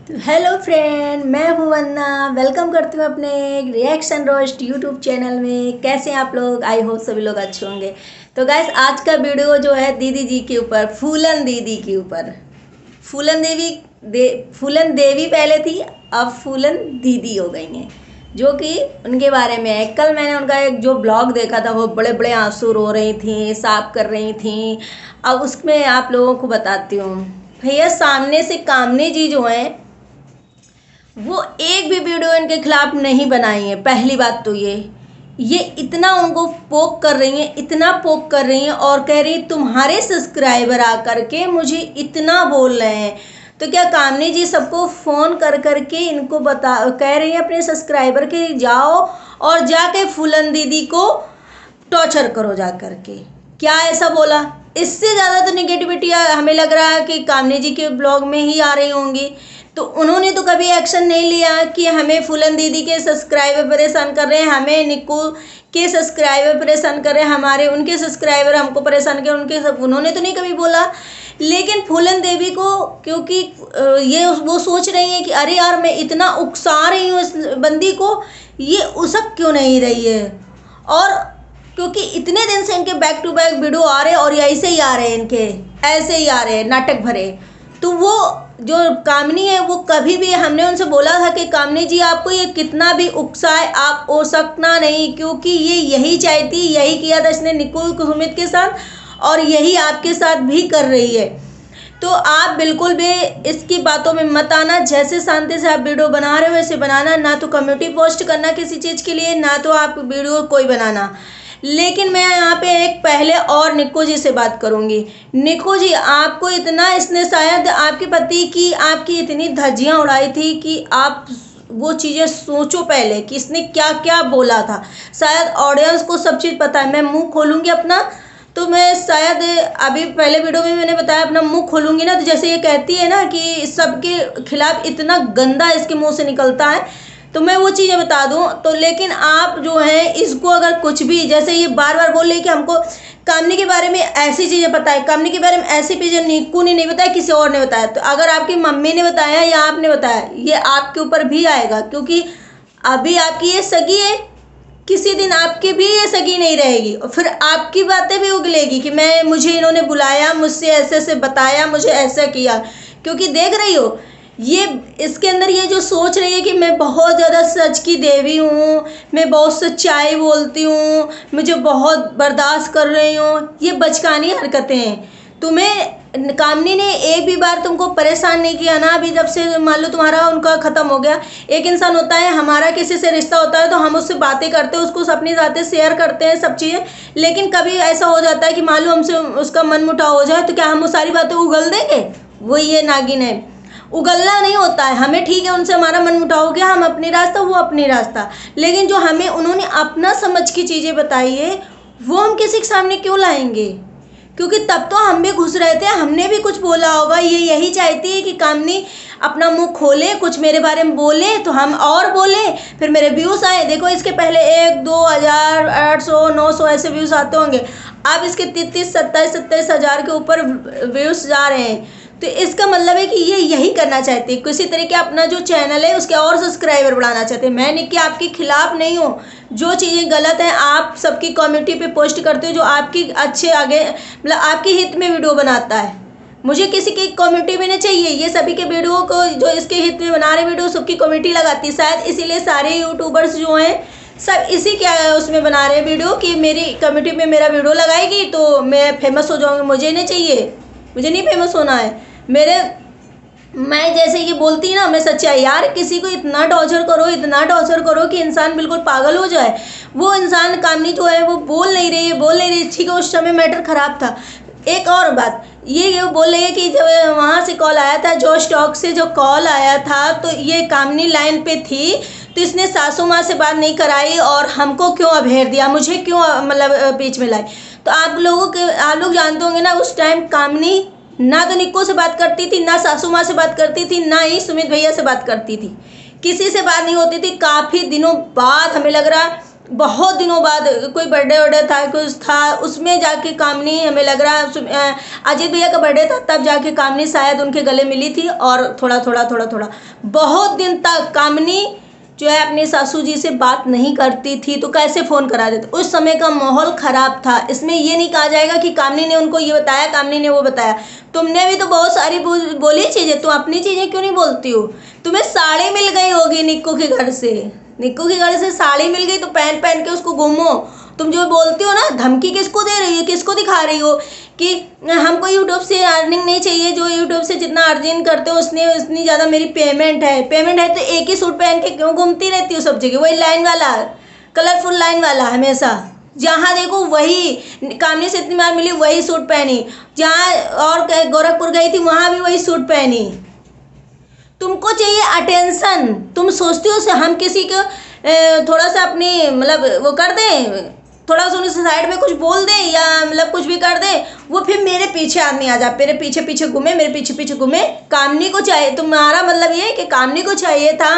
तो hello friend, मैं हूँ वन्ना। वेलकम करती हूँ अपने रिएक्शन रोस्ट यूट्यूब चैनल में। कैसे हैं आप लोग? आई होप सभी लोग अच्छे होंगे। तो गाइस, आज का वीडियो जो है दीदी जी के ऊपर, फूलन दीदी के ऊपर। फूलन देवी पहले थी, अब फूलन दीदी हो गई हैं, जो कि उनके बारे में है। कल मैंने उनका एक जो ब्लॉग देखा था, वो बड़े बड़े आंसू रो रही थी, साफ कर रही थी। अब उसमें आप लोगों को बताती हूँ। भैया, सामने से कामनी जी जो हैं, वो एक भी वीडियो इनके खिलाफ नहीं बनाई है। पहली बात तो ये इतना उनको पोक कर रही हैं, इतना पोक कर रही हैं, और कह रही तुम्हारे सब्सक्राइबर आकर के मुझे इतना बोल रहे हैं। तो क्या कामनी जी सबको फ़ोन कर करके इनको कह रही हैं अपने सब्सक्राइबर के जाओ और जाके फूलन दीदी को टॉर्चर करो जा करके? क्या ऐसा बोला? इससे ज़्यादा तो निगेटिविटी हमें लग रहा है कि कामनी जी के ब्लॉग में ही आ रही होंगी। तो उन्होंने तो कभी एक्शन नहीं लिया कि हमें फूलन दीदी के सब्सक्राइबर परेशान कर रहे हैं, हमें निक्कू के सब्सक्राइबर परेशान कर रहे हैं, हमारे उनके सब्सक्राइबर हमको परेशान कर उनके सब, उन्होंने तो नहीं कभी बोला। लेकिन फूलन देवी को, क्योंकि ये वो सोच रही है कि अरे यार, मैं इतना उकसा रही हूँ इस बंदी को, ये उसक क्यों नहीं रही है। और क्योंकि इतने दिन से इनके बैक टू बैक वीडियो आ रहे हैं और ऐसे ही आ रहे हैं, इनके ऐसे ही आ रहे हैं नाटक भरे। तो वो जो कामनी है, वो कभी भी, हमने उनसे बोला था कि कामनी जी, आपको ये कितना भी उकसाए आप ओ सकना नहीं, क्योंकि ये यही चाहती, यही किया था इसने निकुल सुमित के साथ, और यही आपके साथ भी कर रही है। तो आप बिल्कुल भी इसकी बातों में मत आना। जैसे शांति से आप वीडियो बना रहे हो वैसे बनाना, ना तो कम्युनिटी पोस्ट करना किसी चीज़ के लिए, ना तो आप वीडियो कोई बनाना। लेकिन मैं यहाँ पे एक पहले और निक्कू जी से बात करूँगी। निक्कू जी, आपको इतना, इसने शायद आपके पति की, आपकी इतनी धज्जियाँ उड़ाई थी कि आप वो चीज़ें सोचो पहले कि इसने क्या क्या बोला था। शायद ऑडियंस को सब चीज़ पता है। मैं मुंह खोलूँगी अपना, तो मैं शायद अभी पहले वीडियो में मैंने बताया, अपना मुंह खोलूँगी ना तो जैसे ये कहती है ना कि सबके खिलाफ इतना गंदा इसके मुँह से निकलता है, तो मैं वो चीज़ें बता दूं। तो लेकिन आप जो है इसको, अगर कुछ भी, जैसे ये बार बार बोल रही है कि हमको कामनी के बारे में ऐसी चीज़ें पता है, कामनी के बारे में ऐसी चीज़ें निक्कू ने नहीं बताया, किसी और ने बताया। तो अगर आपकी मम्मी ने बताया या आपने बताया, ये आपके ऊपर भी आएगा, क्योंकि अभी आपकी ये सगी है, किसी दिन आपकी भी ये सगी नहीं रहेगी, और फिर आपकी बातें भी उगलेगी कि मुझे इन्होंने बुलाया, मुझसे ऐसे ऐसे बताया, मुझे ऐसा किया। क्योंकि देख रही हो, ये इसके अंदर ये जो सोच रही है कि मैं बहुत ज़्यादा सच की देवी हूँ, मैं बहुत सच्चाई बोलती हूँ, मुझे बहुत बर्दाश्त कर रही हूँ, ये बचकानी हरकतें हैं। तुम्हें कामनी ने एक भी बार तुमको परेशान नहीं किया ना, अभी जब से मान लो तुम्हारा उनका ख़त्म हो गया। एक इंसान होता है, हमारा किसी से रिश्ता होता है तो हम उससे बातें करते हैं, उसको अपनी बातें शेयर करते हैं, सब चीज़ें। लेकिन कभी ऐसा हो जाता है कि मान लो हमसे उसका मन मुटाव हो जाए, तो क्या हम वो सारी बातें उगल देंगे? वो ये नागिन है, उगलना नहीं होता है हमें। ठीक है, उनसे हमारा मन मुटाव हो गया, हम अपनी रास्ता, वो अपनी रास्ता। लेकिन जो हमें उन्होंने अपना समझ की चीज़ें बताई है, वो हम किसी के सामने क्यों लाएंगे? क्योंकि तब तो हम भी घुस रहे थे, हमने भी कुछ बोला होगा। ये यही चाहती है कि कामनी अपना मुंह खोले, कुछ मेरे बारे में बोले, तो हम और बोले, फिर मेरे व्यूज़ आए। देखो, इसके पहले 1, 2 हज़ार, 800, 900 ऐसे व्यूज़ आते होंगे। अब इसके 33, 27 हज़ार के ऊपर व्यूज़ जा रहे हैं। तो इसका मतलब है कि ये यही करना चाहते हैं, किसी तरीके अपना जो चैनल है उसके और सब्सक्राइबर बढ़ाना चाहते हैं। मैं निक्की आपके खिलाफ नहीं हूँ। जो चीज़ें गलत हैं आप सबकी कम्युनिटी पे पोस्ट करते हो, जो आपकी अच्छे आगे, मतलब आपके हित में वीडियो बनाता है। मुझे किसी की कम्युनिटी में नहीं चाहिए। ये सभी के वीडियो को, जो इसके हित में बना रहे वीडियो, सबकी कम्युनिटी लगाती है। शायद इसीलिए सारे यूट्यूबर्स जो हैं सब इसी क्या उसमें बना रहे हैं वीडियो कि मेरी कम्युनिटी में मेरा वीडियो लगाएगी तो मैं फेमस हो जाऊँगी। मुझे नहीं चाहिए, मुझे नहीं फेमस होना है। मैं जैसे ये बोलती ना, मैं सच्चाई। यार, किसी को इतना टॉर्चर करो, इतना टॉर्चर करो कि इंसान बिल्कुल पागल हो जाए। वो इंसान, कामनी जो है, वो बोल नहीं रही। ठीक है, उस समय मैटर ख़राब था। एक और बात ये बोल रही है कि जब वहाँ से कॉल आया था, जो स्टॉक से जो कॉल आया था, तो ये कामनी लाइन पे थी, तो इसने सासू माँ से बात नहीं कराई और हमको क्यों अभेर दिया, मुझे क्यों मतलब बीच में लाई। तो आप लोग जानते होंगे ना, उस टाइम कामनी ना तो निक्कू से बात करती थी, ना सासू माँ से बात करती थी, ना ही सुमित भैया से बात करती थी। किसी से बात नहीं होती थी। काफ़ी दिनों बाद हमें लग रहा बहुत दिनों बाद कोई बर्थडे वर्डे था, कुछ था, उसमें जाके कामनी, हमें लग रहा है अजीत भैया का बर्थडे था, तब जाके कामनी शायद उनके गले मिली थी। और थोड़ा थोड़ा बहुत दिन तक कामनी जो है अपनी सासू जी से बात नहीं करती थी, तो कैसे फ़ोन करा देते। उस समय का माहौल ख़राब था। इसमें ये नहीं कहा जाएगा कि कामनी ने उनको ये बताया, कामनी ने वो बताया। तुमने भी तो बहुत सारी बोली चीज़ें, तुम अपनी चीज़ें क्यों नहीं बोलती हो। तुम्हें साड़ी मिल गई होगी निक्कू के घर से, निक्कू के घर से साड़ी मिल गई तो पहन पहन के उसको घूमो। तुम जो बोलती हो ना, धमकी किसको दे रही हो, किसको दिखा रही हो कि हमको यूट्यूब से अर्निंग नहीं चाहिए, जो यूट्यूब से जितना अर्निंग करते हो उसने उतनी ज़्यादा मेरी पेमेंट है तो एक ही सूट पहन के क्यों घूमती रहती हो सब जगह, वही लाइन वाला, कलरफुल लाइन वाला हमेशा, जहाँ देखो वही। कामनी से इतनी बार मिली वही सूट पहनी, जहाँ और गोरखपुर गई थी वहाँ भी वही सूट पहनी। तुमको चाहिए अटेंशन। तुम सोचती हो से हम किसी को थोड़ा सा अपनी मतलब वो कर दें, थोड़ा सा उनसे साइड में कुछ बोल दें या मतलब कुछ भी कर दें, वो फिर मेरे पीछे आदमी आ जाए, मेरे पीछे पीछे घूमे, मेरे पीछे पीछे घूमे। कामनी को चाहिए, तुम्हारा मतलब ये है कि कामनी को चाहिए था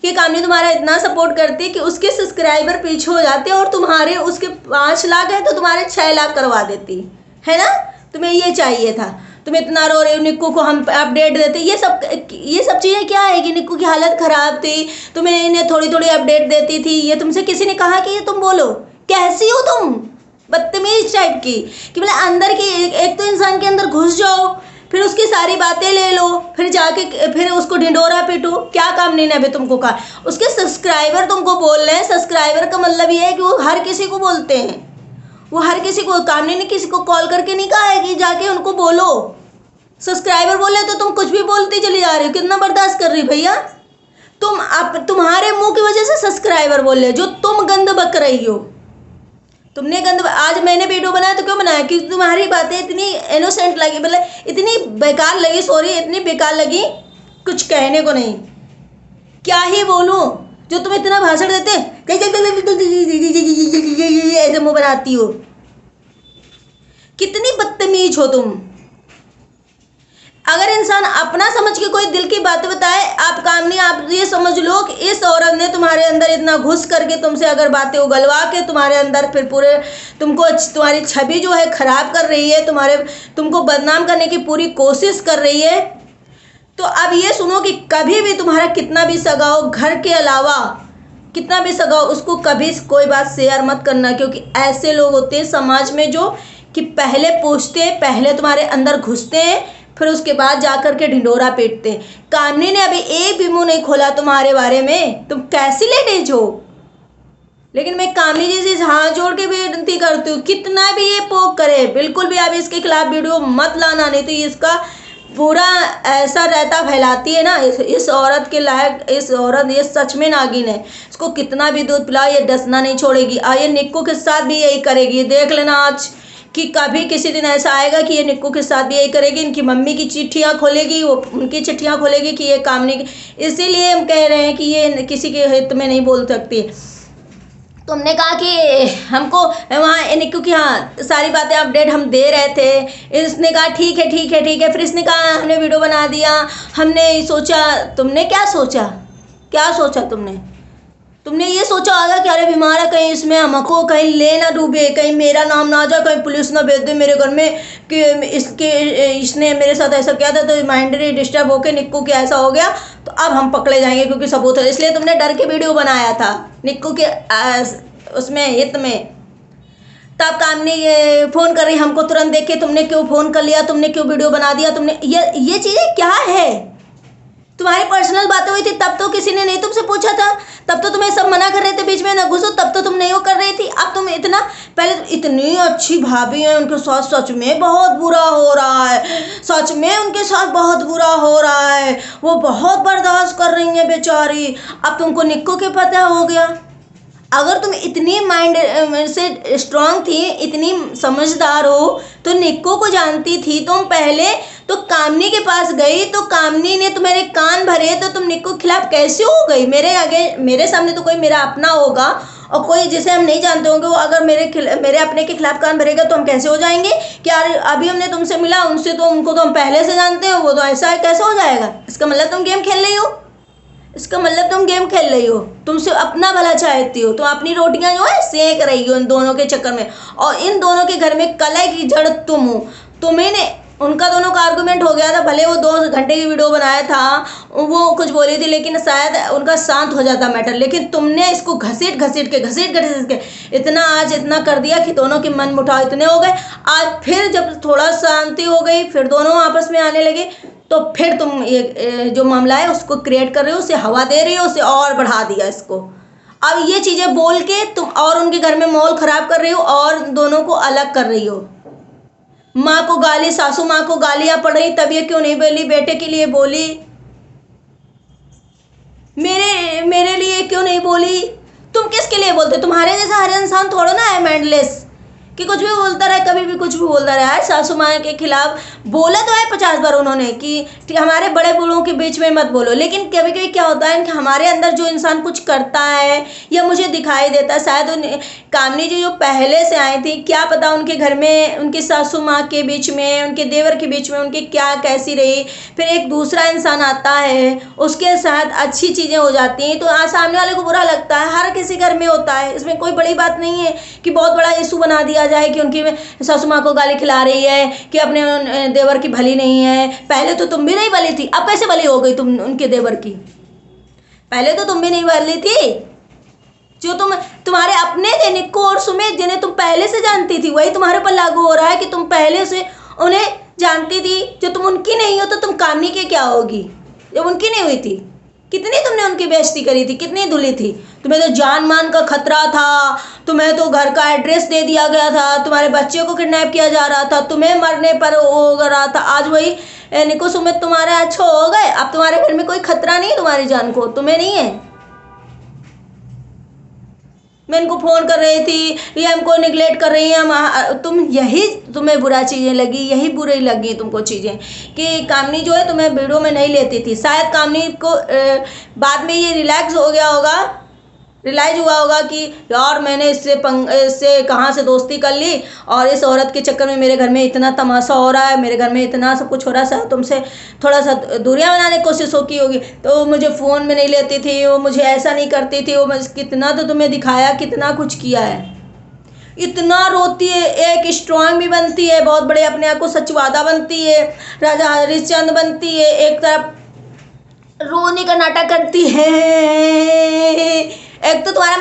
कि कामनी तुम्हारा इतना सपोर्ट करती कि उसके सब्सक्राइबर पीछे हो जाते और तुम्हारे उसके 5 लाख है तो तुम्हारे 6 लाख करवा देती है ना। तुम्हें ये चाहिए था। तुम इतना रो रहे हो, निक्कू को हम अपडेट देते। ये सब चीज़ें क्या है कि निक्कू की हालत ख़राब थी, तुम्हें इन्हें थोड़ी थोड़ी अपडेट देती थी। ये तुमसे किसी ने कहा कि ये तुम बोलो, कैसी हो तुम, बदतमीज टाइप की, कि मतलब अंदर की एक तो इंसान के अंदर घुस जाओ, फिर उसकी सारी बातें ले लो, फिर जाके फिर उसको ढिंडोरा पीटो। क्या काम नहीं अभी तुमको कहा, उसके सब्सक्राइबर तुमको बोल रहे हैं। सब्सक्राइबर का मतलब ये है कि वो हर किसी को बोलते हैं, वो हर किसी को, कामनी ने किसी को कॉल करके नहीं कहा है कि जाके उनको बोलो। सब्सक्राइबर बोले तो तुम कुछ भी बोलती चली जा रही हो। कितना बर्दाश्त कर रही भैया तुम्हारे मुंह की वजह से सब्सक्राइबर बोल रहे, जो तुम गंद बक रही हो। तुमने गंद, आज मैंने वीडियो बनाया तो क्यों बनाया, क्योंकि तुम्हारी बातें इतनी इनोसेंट लगी, मतलब इतनी बेकार लगी, सॉरी इतनी बेकार लगी, कुछ कहने को नहीं। क्या ही बोलूं, जो तुम इतना भाषण देते ऐसे मुंह बनाती हो। कितनी बदतमीज हो तुम। अगर इंसान अपना समझ के कोई दिल की बात बताए, आप कामनी आप ये समझ लो कि इस औरत ने तुम्हारे अंदर इतना घुस करके तुमसे अगर बातें उगलवा के तुम्हारे अंदर फिर पूरे तुमको, तुम्हारी छवि जो है खराब कर रही है, तुमको बदनाम करने की पूरी कोशिश कर रही है। तो अब ये सुनो कि कभी भी तुम्हारा कितना भी सगा हो, घर के अलावा कितना भी सगा हो, उसको कभी कोई बात शेयर मत करना, क्योंकि ऐसे लोग होते हैं समाज में जो कि पहले पूछते हैं, पहले तुम्हारे अंदर घुसते हैं, फिर उसके बाद जाकर के ढिंडोरा पीटते हैं। कामनी ने अभी एक भी मुंह नहीं खोला तुम्हारे बारे में, तुम कैसी लेडीज हो। लेकिन मैं कामनी जी से हाथ जोड़ के विनती करती हूँ, कितना भी ये पोक करे, बिल्कुल भी आप इसके खिलाफ वीडियो मत लाना, नहीं तो इसका पूरा ऐसा रहता फैलाती है ना। इस औरत के लायक, इस औरत ये सच में नागिन है। इसको कितना भी दूध पिलाओ ये डसना नहीं छोड़ेगी। ये निक्कू के साथ भी यही करेगी, देख लेना आज कि कभी किसी दिन ऐसा आएगा कि ये निक्कू के साथ भी यही करेगी। इनकी मम्मी की चिट्ठियाँ खोलेगी, वो उनकी चिट्ठियाँ खोलेगी कि ये कामनी की। इसीलिए हम कह रहे हैं कि ये किसी के हित में नहीं बोल सकती। तुमने कहा कि हमको वहाँ निक्कू की हाँ सारी बातें अपडेट हम दे रहे थे, इसने कहा ठीक है ठीक है ठीक है, फिर इसने कहा हमने वीडियो बना दिया, हमने सोचा। तुमने क्या सोचा, क्या सोचा तुमने ये सोचा होगा कि अरे बीमार है, कहीं इसमें हमको कहीं ले ना डूबे, कहीं मेरा नाम ना आ जाए, कहीं पुलिस ना भेज दे मेरे घर में कि इसने मेरे साथ ऐसा किया था, तो माइंड डिस्टर्ब होकर निक्कू के ऐसा हो गया, तो अब हम पकड़े जाएंगे क्योंकि सबूत है। इसलिए तुमने डर के वीडियो बनाया था निक्कू के उसमें हित में। तब कामनी फ़ोन कर रही, हमको तुरंत देख के तुमने क्यों फ़ोन कर लिया, तुमने क्यों वीडियो बना दिया, तुमने ये चीज़ें क्या है। तुम्हारी पर्सनल बातें हुई थी तब तो किसी ने नहीं तुमसे पूछा था, तब तो तुम्हें सब मना कर रहे थे बीच में ना घुसो, तब तो तुम नहीं वो कर रही थी। अब तुम इतना, पहले तो इतनी अच्छी भाभी हैं, उनके साथ सच में बहुत बुरा हो रहा है, सच में उनके साथ बहुत बुरा हो रहा है, वो बहुत बर्दाश्त कर रही हैं बेचारी। अब तुमको निक्कू के पता हो गया। अगर तुम इतनी माइंड से स्ट्रांग थी, इतनी समझदार हो, तो निक्कू को जानती थी तुम पहले, तो कामनी के पास गई, तो कामनी ने तुम्हारे कान भरे, तो तुम निक्कू के खिलाफ कैसे हो गई। मेरे सामने तो कोई मेरा अपना होगा और कोई जिसे हम नहीं जानते होंगे, वो अगर मेरे अपने के खिलाफ कान भरेगा तो हम कैसे हो जाएंगे कि यार अभी हमने तुमसे मिला, उनसे तो उनको तो हम पहले से जानते हैं, वो तो ऐसा है, कैसे हो जाएगा। इसका मतलब तुम गेम खेल रही हो, इसका मतलब तुम गेम खेल रही हो, तुम सिर्फ अपना भला चाहती हो, तुम अपनी रोटियां जो है सेक रही हो इन दोनों के चक्कर में। और इन दोनों के घर में कलह की जड़ तुम हो। तुम्हें ने उनका दोनों का आर्गुमेंट हो गया था, भले वो 2 घंटे की वीडियो बनाया था, वो कुछ बोली थी, लेकिन शायद उनका शांत हो जाता मैटर, लेकिन तुमने इसको घसीट घसीट के इतना आज इतना कर दिया कि दोनों के मन मुटाव इतने हो गए। आज फिर जब थोड़ा शांति हो गई, फिर दोनों आपस में आने लगे, तो फिर तुम ये जो मामला है उसको क्रिएट कर रहे हो, उसे हवा दे रही हो, उसे और बढ़ा दिया इसको। अब ये चीज़ें बोल के तुम और उनके घर में माहौल खराब कर रही हो और दोनों को अलग कर रही हो। माँ को गाली, सासू माँ को गालियाँ पड़ रही, तब ये क्यों नहीं बोली, बेटे के लिए बोली, मेरे लिए क्यों नहीं बोली। तुम किसके लिए बोलते, तुम्हारे जैसा हर इंसान थोड़ा ना है माइंडलेस कि कुछ भी बोलता रहे, कभी भी कुछ भी बोलता रहे। आज सासू माँ के खिलाफ बोला तो है 50 बार उन्होंने कि हमारे बड़े बूढ़ों के बीच में मत बोलो, लेकिन कभी कभी क्या होता है कि हमारे अंदर जो इंसान कुछ करता है या मुझे दिखाई देता है, शायद कामनी जी जो पहले से आई थी, क्या पता उनके घर में उनकी सासू माँ के बीच में, उनके देवर के बीच में उनकी क्या कैसी रही, फिर एक दूसरा इंसान आता है उसके साथ अच्छी चीज़ें हो जाती हैं, तो सामने वाले को बुरा लगता है। हर किसी घर में होता है, इसमें कोई बड़ी बात नहीं है कि बहुत बड़ा इशू बना दिया जाए कि उनकी सासू माँ को गाली खिला रही है, कि अपने देवर की भली नहीं है। पहले तो तुम भी नहीं भली थी, अब कैसे भली हो गई तुम उनके देवर की। पहले तो तुम भी नहीं भली थी, जो तुम्हारे अपने थे निक्को और सुमित, जिन्हें तुम पहले से जानती थी, वही तुम्हारे पर लागू हो रहा है कि तुम पहले से उन्हें जानती थी। जो तुम उनकी नहीं हो तो तुम कामनी के क्या होगी जब उनकी नहीं हुई थी। कितनी तुमने उनकी बेइज्जती करी थी, कितनी धुली थी। तुम्हें तो जान मान का खतरा था, तुम्हें तो घर का एड्रेस दे दिया गया था, तुम्हारे बच्चे को किडनैप किया जा रहा था, तुम्हें मरने पर हो रहा था। आज वही निको सुमित तुम्हारे अच्छे हो गए, अब तुम्हारे घर में कोई खतरा नहीं है तुम्हारी जान को, तुम्हें नहीं है। मैं इनको फ़ोन कर रही थी, ये हमको निगलेक्ट कर रही हैं, तुम यही तुम्हें बुरा चीज़ें लगी, यही बुरी लगी तुमको चीज़ें कि कामनी जो है तुम्हें वीडियो में नहीं लेती थी। शायद कामनी को बाद में ये रिलैक्स हो गया होगा, रियलाइज हुआ होगा कि यार मैंने इससे कहाँ से दोस्ती कर ली और इस औरत के चक्कर में मेरे घर में इतना तमाशा हो रहा है, मेरे घर में इतना सब कुछ हो रहा है, तुमसे थोड़ा सा दूरियां बनाने की कोशिश की होगी। तो मुझे फ़ोन में नहीं लेती थी, वो मुझे ऐसा नहीं करती थी, वो कितना तो तुम्हें दिखाया, कितना कुछ किया है, इतना रोती है, एक स्ट्रांग भी बनती है, बहुत बड़े अपने आप को सचवादा बनती है, राजा हरिश्चंद्र बनती है, एक तरफ रोने का नाटक करती है, एक तो तुम्हारा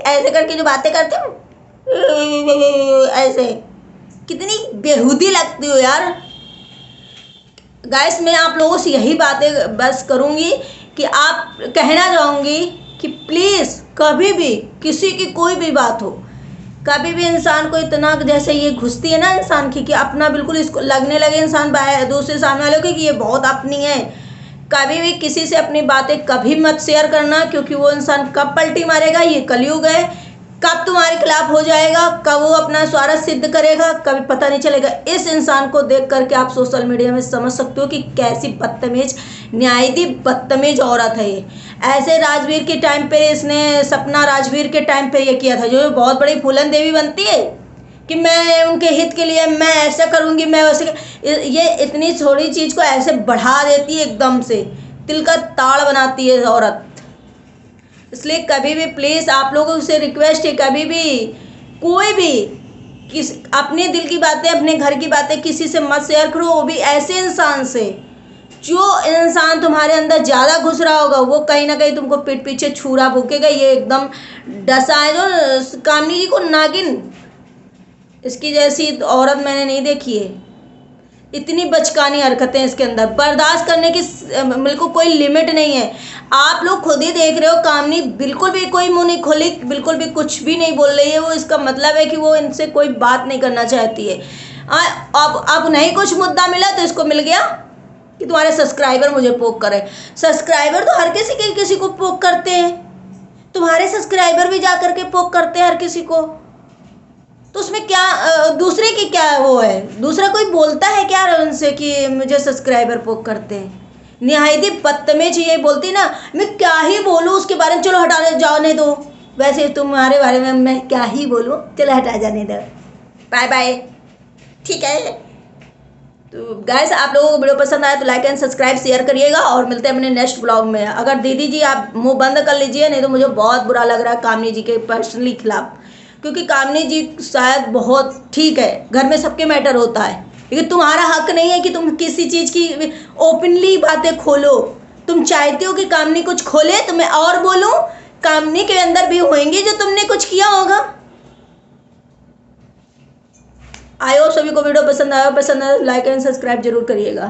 ऐसे करके जो बातें करते हो ऐसे, कितनी बेहूदी लगती हो यार। गाइस मैं आप लोगों से यही बातें बस करूँगी कि आप कहना चाहूँगी कि प्लीज़ कभी भी किसी की कोई भी बात हो, कभी भी इंसान को इतना जैसे ये घुसती है ना इंसान की कि अपना बिल्कुल इसको लगने लगे इंसान दूसरे सामने वाले को कि ये बहुत अपनी है। कभी भी किसी से अपनी बातें कभी मत शेयर करना, क्योंकि वो इंसान कब पलटी मारेगा, ये कलयुग है, कब तुम्हारे खिलाफ हो जाएगा, कब वो अपना स्वार्थ सिद्ध करेगा, कभी पता नहीं चलेगा। इस इंसान को देख करके आप सोशल मीडिया में समझ सकते हो कि कैसी बदतमीज, न्यायदी बदतमीज औरत है ये। ऐसे राजवीर के टाइम पे इसने, सपना राजवीर के टाइम पे ये किया था, जो बहुत बड़ी फूलन देवी बनती है कि मैं उनके हित के लिए मैं ऐसा करूँगी, मैं वैसे, ये इतनी थोड़ी चीज़ को ऐसे बढ़ा देती है, एकदम से तिल का ताड़ बनाती है औरत। इसलिए कभी भी प्लीज़ आप लोगों से रिक्वेस्ट है, कभी भी कोई भी अपने दिल की बातें, अपने घर की बातें किसी से मत शेयर करो, वो भी ऐसे इंसान से जो इंसान तुम्हारे अंदर ज़्यादा घुस रहा होगा, वो कहीं ना कहीं तुमको पीठ पीछे छुरा भूकेगा। ये एकदम डसा है जो कामनी जी को नागिन, इसकी जैसी औरत मैंने नहीं देखी है। इतनी बचकानी हरकतें इसके अंदर, बर्दाश्त करने की बिल्कुल कोई लिमिट नहीं है। आप लोग खुद ही देख रहे हो, कामनी बिल्कुल भी कोई मुंह नहीं खोली, बिल्कुल भी कुछ भी नहीं बोल रही है वो। इसका मतलब है कि वो इनसे कोई बात नहीं करना चाहती है। अब नहीं कुछ मुद्दा मिला तो इसको मिल गया कि तुम्हारे सब्सक्राइबर मुझे पोक करे। सब्सक्राइबर तो हर किसी को पोक करते हैं, तुम्हारे सब्सक्राइबर भी जा करके पोक करते हैं हर किसी को, तो उसमें क्या दूसरे की क्या वो है, दूसरा कोई बोलता है क्या उनसे कि मुझे सब्सक्राइबर पोक करते हैं। निहायती बदतमीज ये बोलती ना, मैं क्या ही बोलूँ उसके बारे में, चलो हटा जाने दो, वैसे तुम्हारे बारे में मैं क्या ही बोलूँ, चलो हटा जाने दो, बाय बाय, ठीक है। तो गाइस, आप लोगों को वीडियो पसंद आया तो लाइक एंड सब्सक्राइब शेयर करिएगा, और मिलते हैं अपने नेक्स्ट ब्लॉग में। अगर दीदी जी आप मुंह बंद कर लीजिए, नहीं तो मुझे बहुत बुरा लग रहा है कामनी जी के पर्सनली खिलाफ, क्योंकि कामनी जी शायद बहुत ठीक है, घर में सबके मैटर होता है, लेकिन तुम्हारा हक नहीं है कि तुम किसी चीज़ की ओपनली बातें खोलो। तुम चाहते हो कि कामनी कुछ खोले तो मैं और बोलूँ, कामनी के अंदर भी होंगे जो तुमने कुछ किया होगा। आई होप सभी को वीडियो पसंद आया, लाइक एंड सब्सक्राइब जरूर करिएगा।